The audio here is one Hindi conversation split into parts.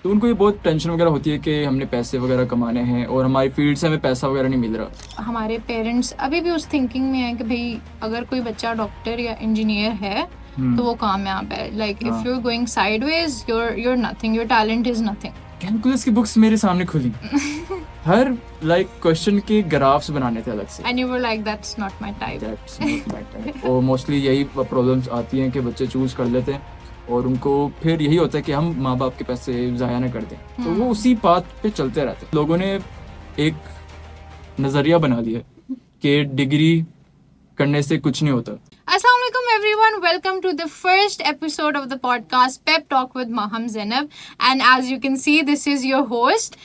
तो उनको ये बहुत टेंशन वगैरह होती है कि हमने पैसे वगैरह कमाने हैं और हमारी फील्ड से हमें पैसा वगैरह नहीं मिल रहा। हमारे पेरेंट्स अभी भी उस थिंकिंग में है कि भाई अगर कोई बच्चा डॉक्टर या इंजीनियर है तो वो कामयाब है। Like if you are going sideways you're nothing, your talent is nothing. Calculus की बुक्स मेरे सामने खुली हर क्वेश्चन के ग्राफ्स बनाने थे अलग से। And you were like, that's not my type. That's not my type. और मोस्टली यही प्रॉब्लम्स आती हैं कि बच्चे चूज कर लेते हैं और उनको फिर यही होता है कि हम माँ बाप के पैसे ज़ाया ना कर दें, तो वो उसी बात पे चलते रहते हैं। लोगों ने एक नज़रिया बना लिया कि डिग्री करने से कुछ नहीं होता। Assalamualaikum everyone, welcome to the first episode of the podcast Pep Talk with Maham Zainab, and as you can see this is your host.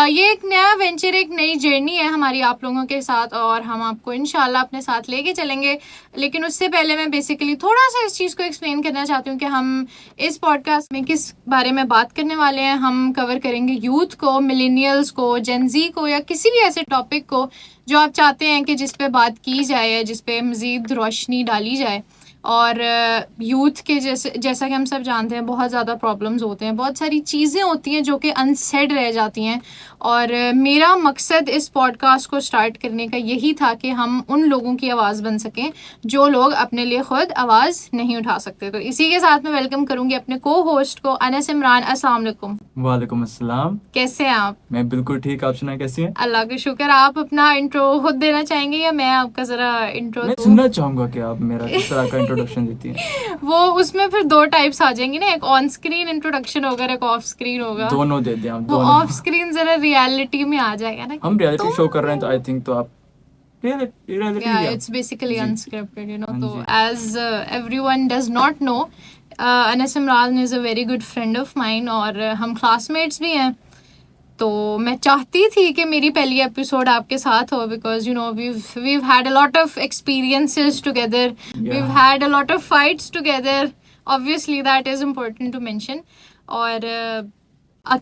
ये एक नया वेंचर, एक नई जर्नी है हमारी आप लोगों के साथ और हम आपको इंशाल्लाह अपने साथ लेके चलेंगे। लेकिन उससे पहले मैं बेसिकली थोड़ा सा इस चीज़ को एक्सप्लेन करना चाहती हूँ कि हम इस पॉडकास्ट में किस बारे में बात करने वाले हैं। हम कवर करेंगे यूथ को, मिलेनियल्स को, जेनजी को या किसी भी ऐसे टॉपिक को जो आप चाहते हैं कि जिस पे बात की जाए, जिस पे मज़ीद रोशनी डाली जाए। और यूथ के जैसा कि हम सब जानते हैं बहुत ज़्यादा प्रॉब्लम्स होते हैं, बहुत सारी चीज़ें होती हैं जो कि अनसेड रह जाती हैं। और मेरा मकसद इस पॉडकास्ट को स्टार्ट करने का यही था कि हम उन लोगों की आवाज़ बन सकें जो लोग अपने लिए ख़ुद आवाज़ नहीं उठा सकते। तो इसी के साथ मैं वेलकम करूँगी अपने को होस्ट को, अनस इमरान। अस्सलाम वालेकुम। वालेकुम अस्सलाम। कैसे हैं आप? मैं बिल्कुल ठीक, आप सुना कैसी हैं? अल्लाह का शुक्र। आप अपना इंट्रो खुद देना चाहेंगे या मैं आपका ज़रा इंट्रो मैं सुनना चाहूँगा कि आप मेरा किस तरह का इंट्रोडक्शन देती हैं। वो उसमें फिर दो टाइप्स आ जाएंगी ना, एक ऑन स्क्रीन इंट्रोडक्शन होगा, एक ऑफ स्क्रीन होगा। दोनों दे दें आप, वो दोनों। ऑफ स्क्रीन जरा रियलिटी में आ जाएगा ना। हम रियलिटी शो कर रहे हैं तो आई थिंक तो आप रियलिटी Yeah, it's basically जी। unscripted, you know. हाँ तो जी। as everyone does not know, Anas Imran is a very good friend of mine और हम classmates भी हैं। तो मैं चाहती थी कि मेरी पहली एपिसोड आपके साथ हो because you know we've had a lot of experiences together, we've had a lot of fights together, obviously that is important to mention. और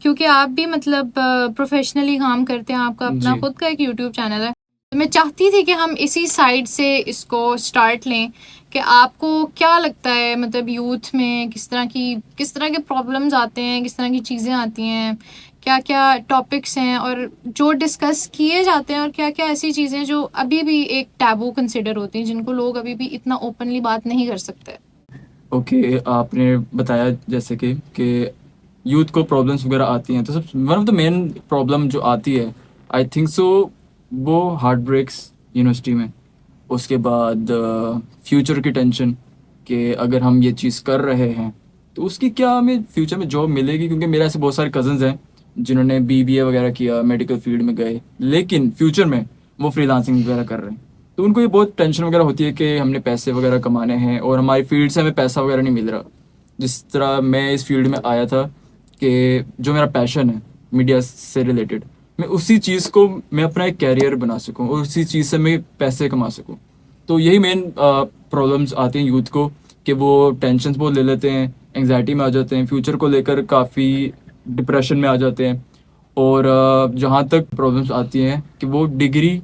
क्योंकि आप भी मतलब प्रोफेशनली काम करते हैं, आपका अपना जी। खुद का एक यूट्यूब चैनल है, तो मैं चाहती थी कि हम इसी साइड से इसको स्टार्ट लें कि आपको क्या लगता है मतलब यूथ में किस तरह के प्रॉब्लम्स आते हैं, किस तरह की चीज़ें आती हैं, क्या क्या टॉपिक्स हैं और जो डिस्कस किए जाते हैं, और क्या क्या ऐसी चीज़ें जो अभी भी एक टैबू कंसिडर होती हैं, जिनको लोग अभी भी इतना ओपनली बात नहीं कर सकते। ओके, आपने बताया जैसे कि यूथ को प्रॉब्लम्स वगैरह आती हैं, तो सब one of the main problem जो आती है आई थिंक सो वो हार्ट ब्रेक्स यूनिवर्सिटी में। उसके बाद फ्यूचर की टेंशन कि अगर हम ये चीज़ कर रहे हैं तो उसकी क्या हमें फ्यूचर में जॉब मिलेगी, क्योंकि मेरे ऐसे बहुत सारे कज़न्स हैं जिन्होंने BBA वगैरह किया, मेडिकल फील्ड में गए, लेकिन फ्यूचर में वो फ्रीलांसिंग वगैरह कर रहे हैं। तो उनको ये बहुत टेंशन वगैरह होती है कि हमने पैसे वगैरह कमाने हैं और हमारी फील्ड से हमें पैसा वगैरह नहीं मिल रहा। जिस तरह मैं इस फील्ड में आया था कि जो मेरा पैशन है मीडिया से रिलेटेड, मैं उसी चीज़ को मैं अपना एक कैरियर बना सकूं और उसी चीज़ से मैं पैसे कमा सकूं। तो यही मेन प्रॉब्लम्स आती हैं यूथ को कि वो टेंशन बहुत ले लेते हैं, एंग्जाइटी में आ जाते हैं, फ्यूचर को लेकर काफ़ी डिप्रेशन में आ जाते हैं। और जहाँ तक प्रॉब्लम्स आती हैं कि वो डिग्री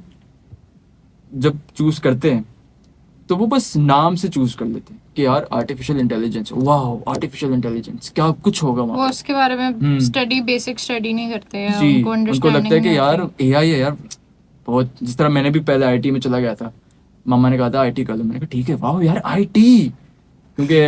जब चूज़ करते हैं तो वो बस नाम से चूज़ कर लेते हैं कि यार आर्टिफिशियल इंटेलिजेंस, वाह आर्टिफिशियल इंटेलिजेंस क्या कुछ होगा वहाँ वो पे। उसके बारे में बेसिक स्टडी नहीं करते हैं, जी, उनको उनको लगता है कि यार AI है यार बहुत। जिस तरह मैंने भी पहले IT में चला गया था, मामा ने कहा था IT कर लो, मैंने कहा ठीक है, वाह यार IT, क्योंकि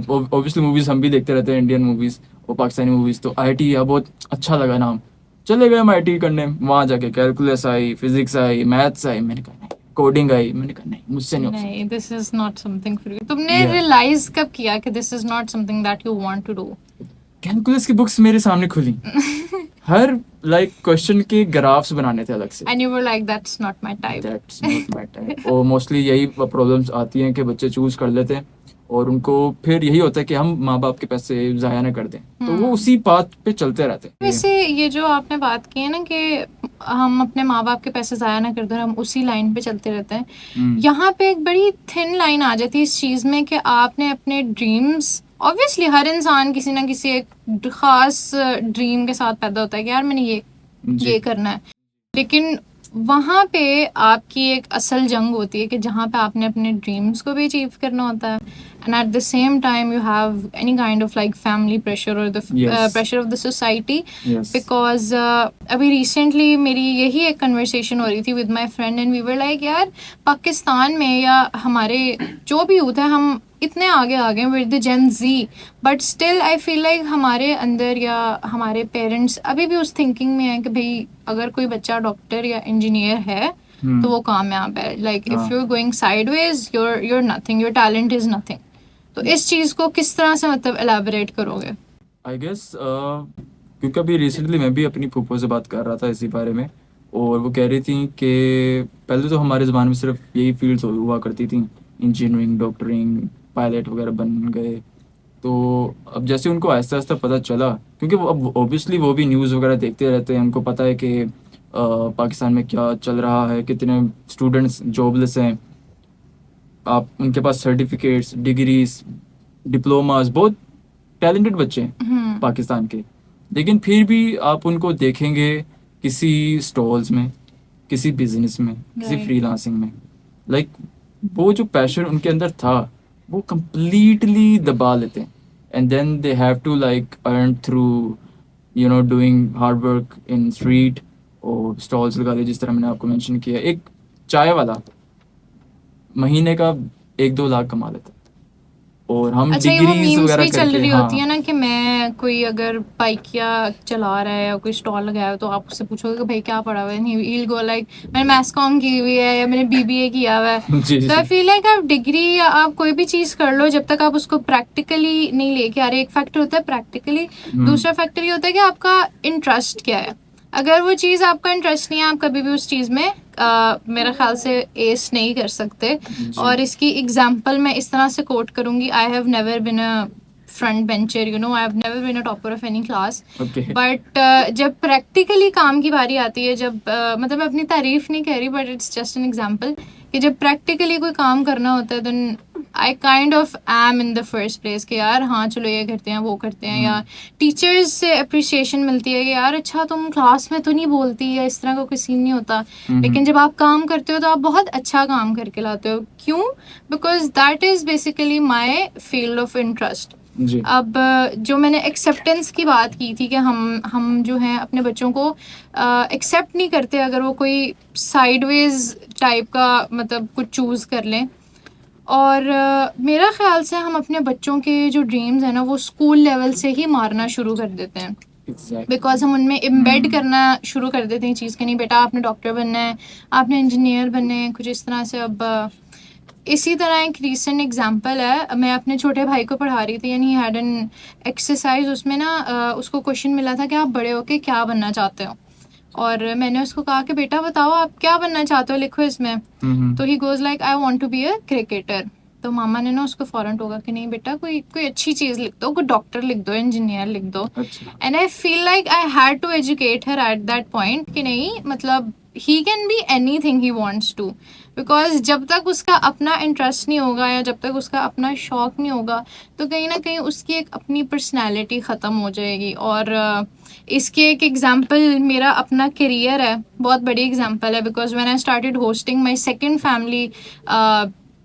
ऑब्वियसली मूवीज़ हम भी देखते रहते हैं, इंडियन मूवीज़ और पाकिस्तानी मूवीज़, तो IT यार बहुत अच्छा लगा नाम। चले गए हम IT करने, वहाँ जाके कैलकुलस आई, फिजिक्स आई, मैथ्स आई, मैंने कहा कोडिंग आई, मैंने कहा नहीं मुझसे नहीं हो सकता। नहीं, this is not something for you. तुमने रियलाइज कब किया कि this is not something that you want to do? Calculus की बुक्स मेरे सामने खुली हर क्वेश्चन के ग्राफ्स बनाने थे अलग से। And you were like that's not my type. That's not my type. और मोस्टली यही प्रॉब्लम्स आती हैं कि बच्चे चूज कर लेते हैं और उनको फिर यही होता है कि हम माँ बाप के पैसे ज़ाया ना कर दें, तो वो उसी बात पे चलते रहते हैं। वैसे ये जो आपने बात की है ना कि हम अपने माँ बाप के पैसे ज़ाया ना कर दें, हम उसी लाइन पे चलते रहते हैं, यहाँ पे एक बड़ी थिन लाइन आ जाती है इस चीज़ में कि आपने अपने ड्रीम्स, ऑब्वियसली हर इंसान किसी ना किसी एक ख़ास ड्रीम के साथ पैदा होता है कि यार मैंने ये करना है, लेकिन वहाँ पे आपकी एक असल जंग होती है कि जहाँ पे आपने अपने ड्रीम्स को भी अचीव करना होता है, and at the same time you have any kind of like family pressure और the Yes. Pressure of the society. Yes. Because अभी रिसेंटली मेरी यही एक कन्वर्सेशन हो रही थी with my friend, and we were like यार पाकिस्तान में या हमारे जो भी यूथ है हम इतने आगे आ गए with the Gen Z, but still I feel like हमारे अंदर या हमारे पेरेंट्स अभी भी उस थिंकिंग में है कि भाई अगर कोई बच्चा डॉक्टर या इंजीनियर है तो वो कामयाब है. Like if you are going sideways you're nothing, your talent is nothing. तो इस चीज़ को किस तरह से मतलब एलैबोरेट करोगे? आई गेस क्योंकि अभी रिसेंटली मैं भी अपनी फूफो से बात कर रहा था इसी बारे में, और वो कह रही थी कि पहले तो हमारे ज़माने में सिर्फ यही फील्ड्स हुआ करती थी, इंजीनियरिंग, डॉक्टरिंग, पायलट वगैरह बन गए. तो अब जैसे उनको आहिस्ता आहिस्ता पता चला, क्योंकि वो अब ऑब्वियसली वो भी न्यूज़ वगैरह देखते रहते हैं, उनको पता है कि पाकिस्तान में क्या चल रहा है, कितने स्टूडेंट्स जॉबलेस हैं, आप उनके पास सर्टिफिकेट्स, डिग्रीज, डिप्लोमास, बहुत टैलेंटेड बच्चे हैं पाकिस्तान के. लेकिन फिर भी आप उनको देखेंगे किसी स्टॉल्स में, किसी बिजनेस में, किसी Right. फ्रीलांसिंग में. लाइक वो जो पैशन उनके अंदर था वो कंप्लीटली दबा लेते हैं, and then they have to like earn through doing hard work in street और स्टॉल्स लगा ले. जिस तरह मैंने आपको मेंशन किया, एक चाय वाला महीने का 1-2 लाख कमा लेता है, और हम अच्छा, ये वो डिग्रीज मीम्स वगैरह भी चल करके. रही हाँ, होती है ना कि मैं कोई अगर बाइकिया चला रहा है या कोई स्टॉल लगाया हो तो आप उससे पूछोगे कि भाई क्या पढ़ा हुआ है, he'll go like मैंने मैथ्स कॉम की हुई है या मैंने बीबीए किया हुआ है. जी तो आई जी. फील लाइक आप डिग्री या आप कोई भी चीज़ कर लो, जब तक आप उसको प्रैक्टिकली नहीं लेके आ रहे. एक फैक्टर होता है प्रैक्टिकली, दूसरा फैक्टर ये होता है कि आपका इंटरेस्ट क्या है. अगर वो चीज़ आपका इंटरेस्ट नहीं है, आप कभी भी उस चीज़ में मेरा ख्याल से एस नहीं कर सकते. और इसकी एग्जांपल मैं इस तरह से कोट करूंगी, I have never been a front bencher, I have never been a topper of any class. Okay. But जब प्रैक्टिकली काम की बारी आती है, जब मतलब मैं अपनी तारीफ नहीं कह रही but it's just an example, कि जब प्रैक्टिकली कोई काम करना होता है then I kind of am in the first place कि यार हाँ चलो ये करते हैं वो करते हैं. या टीचर्स से अप्रिसिएशन मिलती है कि यार अच्छा तुम क्लास में तो नहीं बोलती, या इस तरह का कोई सीन नहीं होता, लेकिन जब आप काम करते हो तो आप बहुत अच्छा काम करके लाते हो. क्यों? Because that is basically my field of interest. जी. अब जो मैंने एक्सेप्टेंस की बात की थी कि हम जो हैं अपने बच्चों को एक्सेप्ट नहीं करते अगर वो कोई साइडवेज टाइप का मतलब कुछ चूज़ कर लें. और मेरा ख्याल से हम अपने बच्चों के जो ड्रीम्स हैं ना वो स्कूल लेवल से ही मारना शुरू कर देते हैं. Exactly. बिकॉज हम उनमें इम्बेड करना शुरू कर देते हैं चीज़ के, नहीं बेटा आपने डॉक्टर बनना है, आपने इंजीनियर बनना है, कुछ इस तरह से. अब इसी तरह एक रीसेंट एग्जांपल है, मैं अपने छोटे भाई को पढ़ा रही थी and he had an exercise. उसमें ना उसको क्वेश्चन मिला था कि आप बड़े होके क्या बनना चाहते हो, और मैंने उसको कहा कि बेटा बताओ आप क्या बनना चाहते हो, लिखो इसमें. तो he goes like I want to be a cricketer. तो मामा ने ना उसको फौरन टोका कि नहीं बेटा कोई कोई अच्छी चीज़ लिख दो, कोई डॉक्टर लिख दो, इंजीनियर लिख दो. अच्छा. And I feel like I had to educate her at that point कि नहीं मतलब he can be anything he wants to. Because जब तक उसका अपना इंटरेस्ट नहीं होगा या जब तक उसका अपना शौक नहीं होगा तो कहीं ना कहीं उसकी एक अपनी पर्सनैलिटी ख़त्म हो जाएगी. और इसकी एक एग्जांपल मेरा अपना करियर है, बहुत बड़ी एग्जांपल है. Because when I started hosting my second family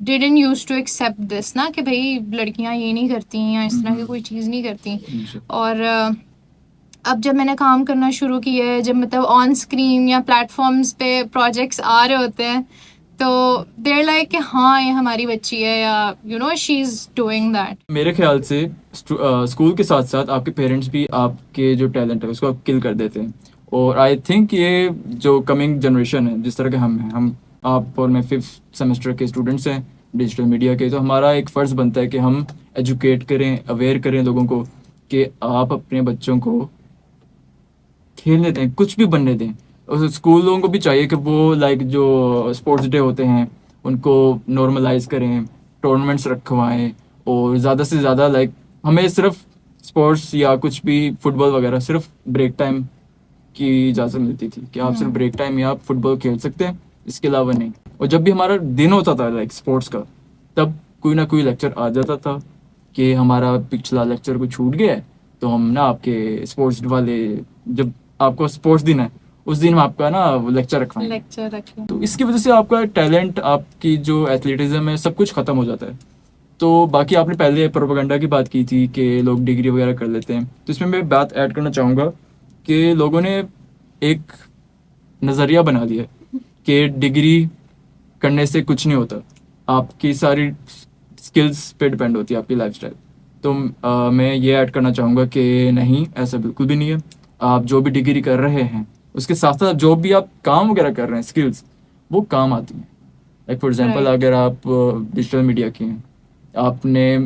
didn't use to accept this ना कि भाई लड़कियां ये नहीं करती या इस तरह की कोई चीज़ नहीं करती. और अब जब मैंने काम करना शुरू किया है, जब मतलब ऑन स्क्रीन या प्लेटफॉर्म्स पे प्रोजेक्ट्स आ रहे होते हैं तो देयर लाइक कि हाँ ये हमारी बच्ची है या शी इज़ डूइंग दैट. मेरे ख्याल से स्कूल के साथ साथ आपके पेरेंट्स भी आपके जो टैलेंट है उसको किल कर देते हैं. और आई थिंक ये जो कमिंग जनरेशन है, जिस तरह के हम हैं, हम आप और मैं 5th सेमेस्टर के स्टूडेंट्स हैं डिजिटल मीडिया के, तो हमारा एक फ़र्ज़ बनता है कि हम एजुकेट करें, अवेयर करें लोगों को कि आप अपने बच्चों को खेलने दें, कुछ भी बनने दें. और स्कूल लोगों को भी चाहिए कि वो लाइक जो स्पोर्ट्स डे होते हैं उनको नॉर्मलाइज करें, टूर्नामेंट्स रखवाएं, और ज़्यादा से ज़्यादा लाइक हमें सिर्फ स्पोर्ट्स या कुछ भी फुटबॉल वगैरह सिर्फ ब्रेक टाइम की इजाज़त मिलती थी कि आप सिर्फ ब्रेक टाइम में आप फुटबॉल खेल सकते हैं, इसके अलावा नहीं. और जब भी हमारा दिन होता था लाइक स्पोर्ट्स का, तब कोई ना कोई लेक्चर आ जाता था कि हमारा पिछला लेक्चर को छूट गया है, तो हम ना आपके स्पोर्ट्स वाले, जब आपको स्पोर्ट्स दिन है उस दिन हम आपका ना लेक्चर रखवाएंगे। लेक्चर रखें। तो इसकी वजह से आपका टैलेंट, आपकी जो एथलेटिज्म है, सब कुछ ख़त्म हो जाता है। तो बाकी आपने पहले प्रोपेगेंडा की बात की थी कि लोग डिग्री वगैरह कर लेते हैं, तो इसमें मैं बात ऐड करना चाहूँगा कि लोगों ने एक नज़रिया बना लिया है कि डिग्री करने से कुछ नहीं होता, आपकी सारी स्किल्स पे डिपेंड होती है आपकी लाइफस्टाइल। तो मैं ये ऐड करना चाहूँगा कि नहीं, ऐसा बिल्कुल भी नहीं है। आप जो भी डिग्री कर रहे हैं उसके साथ साथ जो भी आप काम वगैरह कर रहे हैं, स्किल्स, वो काम आती हैं। Like for example, Right. अगर आप डिजिटल मीडिया की हैं, आपने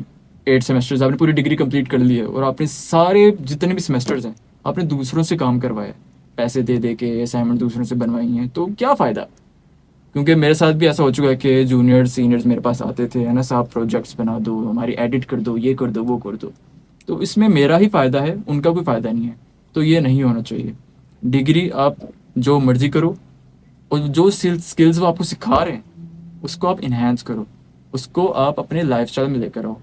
8 सेमेस्टर्स, आपने पूरी डिग्री कंप्लीट कर ली है और आपने सारे जितने भी सेमेस्टर्स हैं आपने दूसरों से काम करवाया, पैसे दे दे के असाइनमेंट दूसरों से बनवाई हैं, तो क्या फ़ायदा? क्योंकि मेरे साथ भी ऐसा हो चुका है कि जूनियर्स सीनियर्स मेरे पास आते थे, है ना, साहब प्रोजेक्ट्स बना दो, हमारी एडिट कर दो, ये कर दो, वो कर दो। तो इसमें मेरा ही फ़ायदा है, उनका कोई फ़ायदा नहीं है। तो ये नहीं होना चाहिए। डिग्री आप जो मर्ज़ी करो, और जो स्किल्स वो आपको सिखा रहे हैं उसको आप इन्हेंस करो, उसको आप अपने लाइफस्टाइल में लेकर आओ,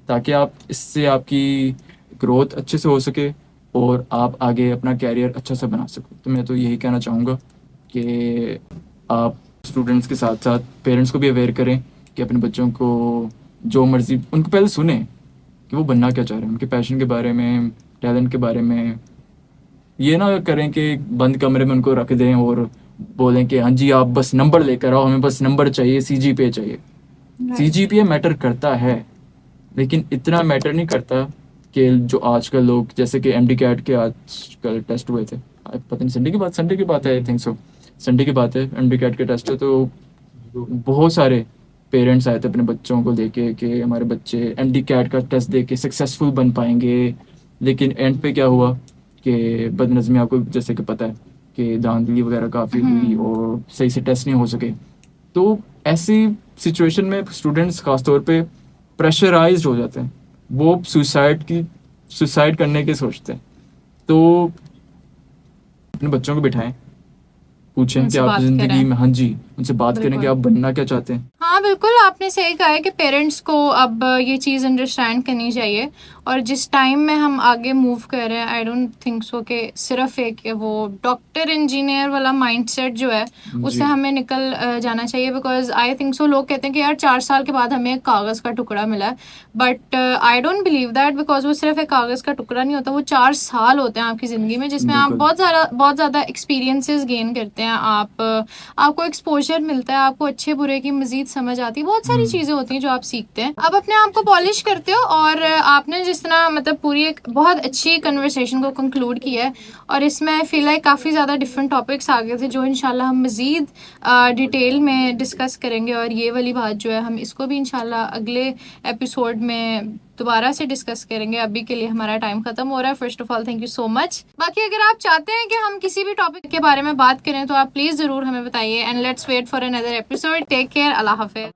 ताकि आप इससे आपकी ग्रोथ अच्छे से हो सके और आप आगे अपना कैरियर अच्छा से बना सको। तो मैं तो यही कहना चाहूँगा कि आप स्टूडेंट्स के साथ साथ पेरेंट्स को भी अवेयर करें कि अपने बच्चों को जो मर्ज़ी, उनको पहले सुने कि वो बनना क्या चाह रहे हैं, उनके पैशन के बारे में, टैलेंट के बारे में। ये ना करें कि बंद कमरे में उनको रख दें और बोलें कि हाँ जी आप बस नंबर लेकर आओ, हमें बस नंबर चाहिए, सीजीपीए चाहिए। Right. सीजीपीए मैटर करता है, लेकिन इतना मैटर नहीं करता कि जो आजकल लोग, जैसे कि एमडी कैट के आजकल टेस्ट हुए थे, पता नहीं संडे की बात है, आई थिंक सो संडे की बात है, एमडी कैट के टेस्ट है, तो बहुत सारे पेरेंट्स आए थे अपने बच्चों को लेके कि हमारे बच्चे एमडी कैट का टेस्ट दे के सक्सेसफुल बन पाएंगे। लेकिन एंड पे क्या हुआ कि बदनज़मी, आपको जैसे कि पता है कि धांधली वगैरह काफ़ी हुई और सही से टेस्ट नहीं हो सके। तो ऐसी सिचुएशन में स्टूडेंट्स खासतौर पे प्रेशराइज्ड हो जाते हैं, वो सुसाइड करने के सोचते हैं। तो अपने बच्चों को बिठाएं, पूछें कि उनसे आप बात ज़िंदगी करें। में, हाँ जी, उनसे बात करें कि बिल्कुल। आप बनना क्या चाहते हैं। हाँ बिल्कुल, आपने सही कहा है कि पेरेंट्स को अब ये चीज़ अंडरस्टैंड करनी चाहिए। और जिस टाइम में हम आगे मूव कर रहे हैं, आई डोंट थिंक सो कि सिर्फ एक वो डॉक्टर इंजीनियर वाला माइंडसेट जो है उससे जी हमें निकल जाना चाहिए। बिकॉज आई थिंक सो लोग कहते हैं कि यार 4 साल के बाद हमें एक कागज़ का टुकड़ा मिला है, but I don't believe that. Because वो सिर्फ एक कागज़ का टुकड़ा नहीं होता, वो 4 साल होते हैं आपकी ज़िंदगी में, जिसमें आप बिल्कुल। बहुत ज़्यादा एक्सपीरियंसेस गेन करते हैं। आपको एक्सपोजर मिलता है, आपको अच्छे बुरे की मजीद समझ आती है, बहुत सारी चीज़ें होती हैं जो आप सीखते हैं। आप अपने आप को पॉलिश करते हो। और आपने जिस तरह मतलब पूरी एक बहुत अच्छी कन्वर्सेशन को कंक्लूड किया है, और इसमें आई फील लाइक काफ़ी ज़्यादा डिफरेंट टॉपिक्स आ गए थे जो इंशाल्लाह हम मज़ीद डिटेल में डिस्कस करेंगे। और ये वाली बात जो है हम इसको भी इंशाल्लाह अगले एपिसोड में दोबारा से डिस्कस करेंगे। अभी के लिए हमारा टाइम खत्म हो रहा है। First of all thank you so much. बाकी अगर आप चाहते हैं कि हम किसी भी टॉपिक के बारे में बात करें तो आप प्लीज़ ज़रूर हमें बताइए। And let's wait for another episode. Take care, अल्लाह हाफिज़।